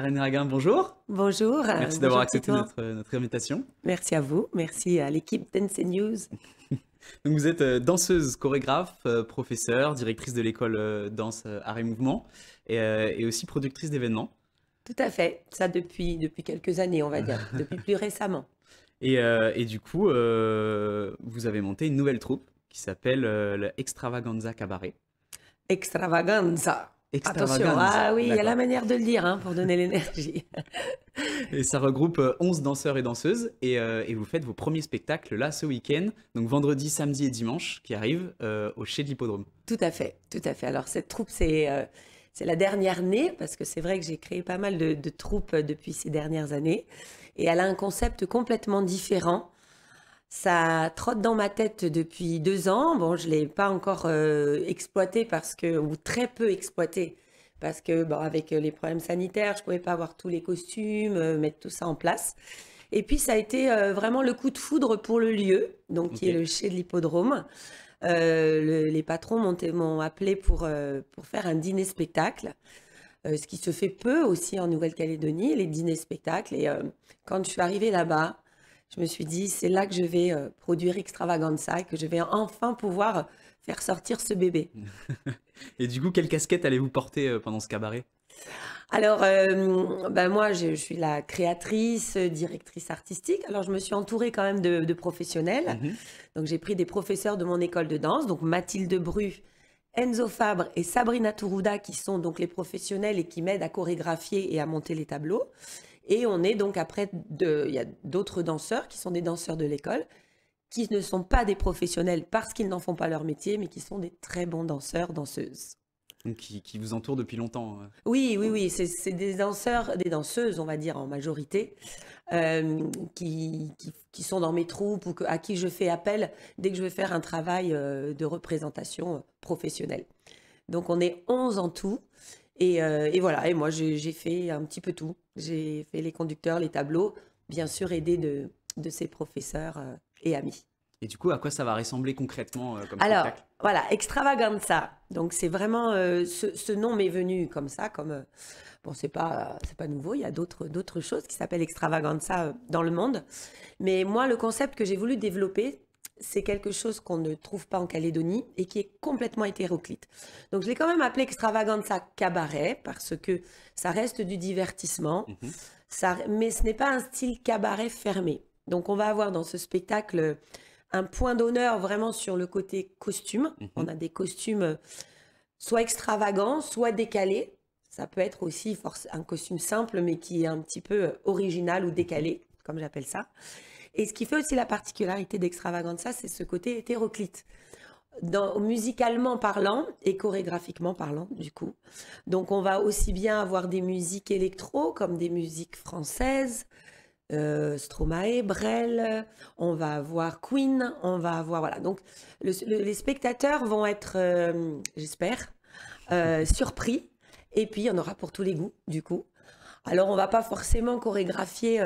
Marlène Raguin, bonjour. Bonjour, Merci d'avoir bonjour accepté Tito. notre invitation. Merci à vous, merci à l'équipe Dance News. Donc vous êtes danseuse, chorégraphe, professeure, directrice de l'école danse art et mouvement et aussi productrice d'événements. Tout à fait, ça depuis quelques années, on va dire, depuis plus récemment. Et du coup, vous avez monté une nouvelle troupe qui s'appelle le Extravaganza Cabaret. Extravaganza. Attention, Extravaganza, ah oui, il y a la d'accord. manière de le dire pour donner l'énergie. Et ça regroupe 11 danseurs et danseuses et vous faites vos premiers spectacles là ce week-end, donc vendredi, samedi et dimanche qui arrivent au Chez de l'Hippodrome. Tout à fait, tout à fait. Alors cette troupe, c'est la dernière née, parce que c'est vrai que j'ai créé pas mal de troupes depuis ces dernières années, et elle a un concept complètement différent. Ça trotte dans ma tête depuis 2 ans. Bon, je ne l'ai pas encore exploité ou très peu exploité, parce que bon, avec les problèmes sanitaires, je ne pouvais pas avoir tous les costumes, mettre tout ça en place. Et puis, ça a été vraiment le coup de foudre pour le lieu, donc qui est Ok. le Chez de l'Hippodrome. Les patrons m'ont appelé pour faire un dîner-spectacle, ce qui se fait peu aussi en Nouvelle-Calédonie, les dîners-spectacles. Et quand je suis arrivée là-bas, je me suis dit, c'est là que je vais produire Extravaganza et que je vais enfin pouvoir faire sortir ce bébé. Et du coup, quelle casquette allez-vous porter pendant ce cabaret? Alors, ben moi, je suis la créatrice, directrice artistique. Alors, je me suis entourée quand même de professionnels. Mhm. Donc, j'ai pris des professeurs de mon école de danse, donc Mathilde Bru, Enzo Fabre et Sabrina Tourouda, qui sont donc les professionnels et qui m'aident à chorégraphier et à monter les tableaux. Et on est donc après, il y a d'autres danseurs qui sont des danseurs de l'école, qui ne sont pas des professionnels parce qu'ils n'en font pas leur métier, mais qui sont des très bons danseurs, danseuses. Donc, qui vous entoure depuis longtemps. Oui, oui, oui, c'est des danseurs, des danseuses, on va dire en majorité, qui sont dans mes troupes ou à qui je fais appel dès que je veux faire un travail de représentation professionnelle. Donc on est 11 en tout. Et voilà, et moi j'ai fait un petit peu tout. J'ai fait les conducteurs, les tableaux, bien sûr aidé de ses professeurs et amis. Et du coup, à quoi ça va ressembler concrètement comme Alors, spectacle? voilà, Extravaganza. Donc, c'est vraiment, ce nom m'est venu comme ça, bon, c'est pas nouveau, il y a d'autres choses qui s'appellent Extravaganza dans le monde. Mais moi, le concept que j'ai voulu développer, c'est quelque chose qu'on ne trouve pas en Calédonie et qui est complètement hétéroclite. Donc, je l'ai quand même appelé Extravaganza Cabaret parce que ça reste du divertissement, Mhm. mais ce n'est pas un style cabaret fermé. Donc, on va avoir dans ce spectacle un point d'honneur vraiment sur le côté costume. On Mhm. a des costumes soit extravagants, soit décalés. Ça peut être aussi un costume simple, mais qui est un petit peu original ou Mhm. décalé, comme j'appelle ça. Et ce qui fait aussi la particularité d'Extravaganza, c'est ce côté hétéroclite, musicalement parlant et chorégraphiquement parlant, du coup. Donc, on va aussi bien avoir des musiques électro comme des musiques françaises, Stromae, Brel, on va avoir Queen, on va avoir voilà. Donc les spectateurs vont être, j'espère, surpris. Et puis il y en aura pour tous les goûts, du coup. Alors on va pas forcément chorégraphier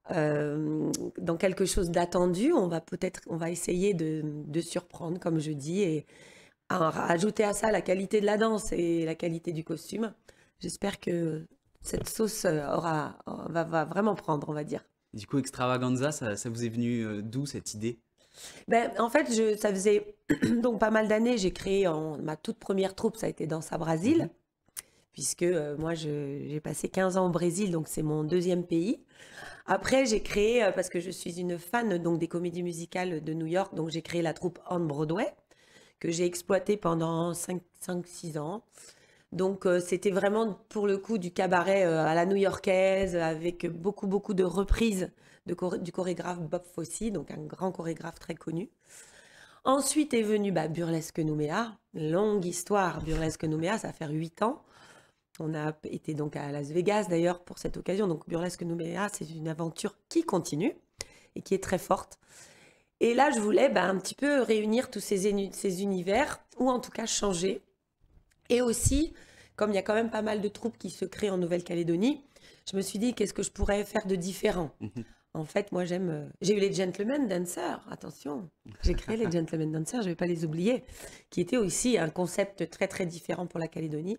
dans quelque chose d'attendu. On va essayer de surprendre, comme je dis, et ajouter à ça la qualité de la danse et la qualité du costume. J'espère que cette sauce va vraiment prendre, on va dire. Du coup, Extravaganza, ça vous est venu d'où cette idée? Ben, en fait, ça faisait donc pas mal d'années, j'ai créé ma toute première troupe, ça a été Danse à Brasil, Mhm. puisque moi j'ai passé 15 ans au Brésil, donc c'est mon deuxième pays. Après, j'ai créé, parce que je suis une fan donc, des comédies musicales de New York, donc j'ai créé la troupe On Broadway, que j'ai exploitée pendant 5-6 ans. Donc c'était vraiment pour le coup du cabaret à la new-yorkaise, avec beaucoup, beaucoup de reprises du chorégraphe Bob Fosse, donc un grand chorégraphe très connu. Ensuite est venu Burlesque Nouméa, longue histoire. Burlesque Nouméa, ça va faire 8 ans. On a été donc à Las Vegas d'ailleurs pour cette occasion. Donc Burlesque Nouméa, c'est une aventure qui continue et qui est très forte. Et là, je voulais un petit peu réunir tous ces univers, ou en tout cas changer. Et aussi, comme il y a quand même pas mal de troupes qui se créent en Nouvelle-Calédonie, je me suis dit, qu'est-ce que je pourrais faire de différent? Mhm. En fait, moi, j'ai eu les Gentlemen Dancers, attention. J'ai créé les Gentlemen Dancers, je ne vais pas les oublier, qui était aussi un concept très, très différent pour la Calédonie.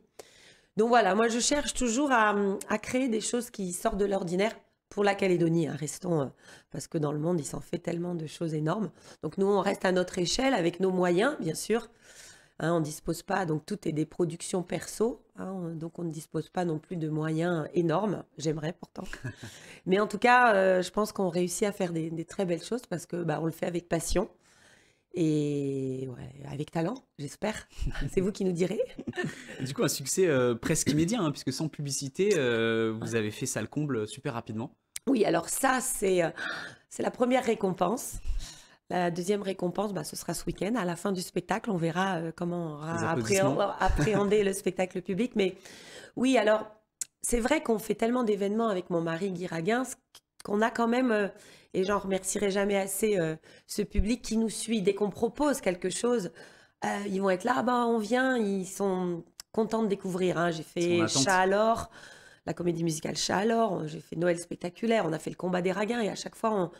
Donc voilà, moi je cherche toujours à créer des choses qui sortent de l'ordinaire pour la Calédonie, hein, restons, parce que dans le monde, il s'en fait tellement de choses énormes. Donc nous, on reste à notre échelle, avec nos moyens, bien sûr. Hein, on ne dispose pas, donc tout est des productions perso, hein, donc on ne dispose pas non plus de moyens énormes. J'aimerais pourtant. Mais en tout cas, je pense qu'on réussit à faire des très belles choses parce que bah, on le fait avec passion et ouais, avec talent, j'espère. C'est vous qui nous direz. Du coup, un succès presque immédiat, hein, puisque sans publicité, vous avez fait ça le comble super rapidement. Oui, alors ça, c'est la première récompense. La deuxième récompense, bah, ce sera ce week-end. À la fin du spectacle, on verra comment on Les aura applaudissements. appréhendé le spectacle public. Mais oui, alors, c'est vrai qu'on fait tellement d'événements avec mon mari Guy Raguin qu'on a quand même, et j'en remercierai jamais assez, ce public qui nous suit. Dès qu'on propose quelque chose, ils vont être là, ah ben, on vient, ils sont contents de découvrir. Hein. J'ai Ils sont en fait attente. Chat alors, la comédie musicale Chat alors, j'ai fait Noël spectaculaire, on a fait le combat des Raguins, et à chaque fois,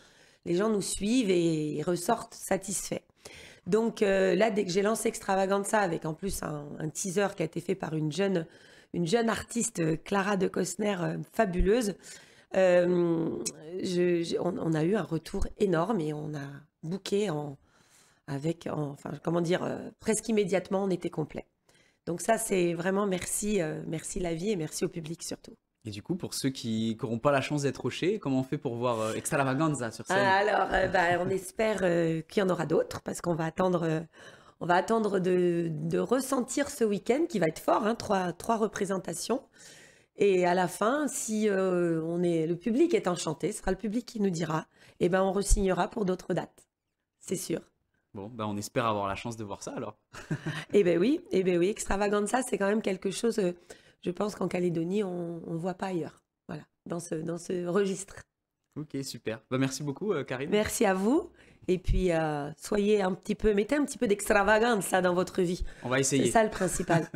les gens nous suivent et ressortent satisfaits. Donc là, dès que j'ai lancé Extravaganza, avec en plus un teaser qui a été fait par une jeune artiste, Clara de Cosner, fabuleuse, on a eu un retour énorme et on a booké enfin, comment dire, presque immédiatement, on était complet. Donc ça, c'est vraiment merci, merci la vie et merci au public surtout. Et du coup, pour ceux qui n'auront pas la chance d'être au Chez, comment on fait pour voir Extravaganza sur scène? Alors, bah, on espère qu'il y en aura d'autres parce qu'on va attendre, de ressentir ce week-end qui va être fort, hein, trois représentations. Et à la fin, si le public est enchanté, ce sera le public qui nous dira, et ben on re-signera pour d'autres dates, c'est sûr. Bon, bah on espère avoir la chance de voir ça alors. Eh ben oui, Extravaganza, c'est quand même quelque chose, je pense qu'en Calédonie, on ne voit pas ailleurs. Voilà, dans ce registre. Ok, super. Bah merci beaucoup, Karine. Merci à vous. Et puis, mettez un petit peu d'extravaganza dans votre vie. On va C'est essayer. ça le principal.